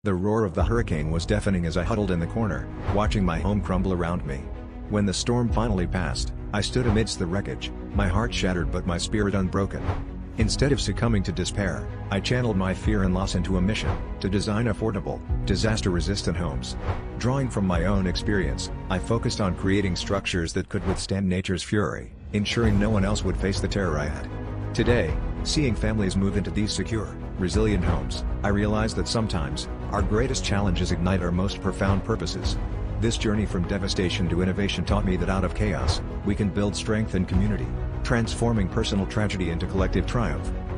The roar of the hurricane was deafening as I huddled in the corner, watching my home crumble around me. When the storm finally passed, I stood amidst the wreckage, my heart shattered but my spirit unbroken. Instead of succumbing to despair, I channeled my fear and loss into a mission to design affordable, disaster-resistant homes. Drawing from my own experience, I focused on creating structures that could withstand nature's fury, ensuring no one else would face the terror I had. Today, seeing families move into these secure, resilient homes, I realize that sometimes, our greatest challenges ignite our most profound purposes. This journey from devastation to innovation taught me that out of chaos, we can build strength and community, transforming personal tragedy into collective triumph.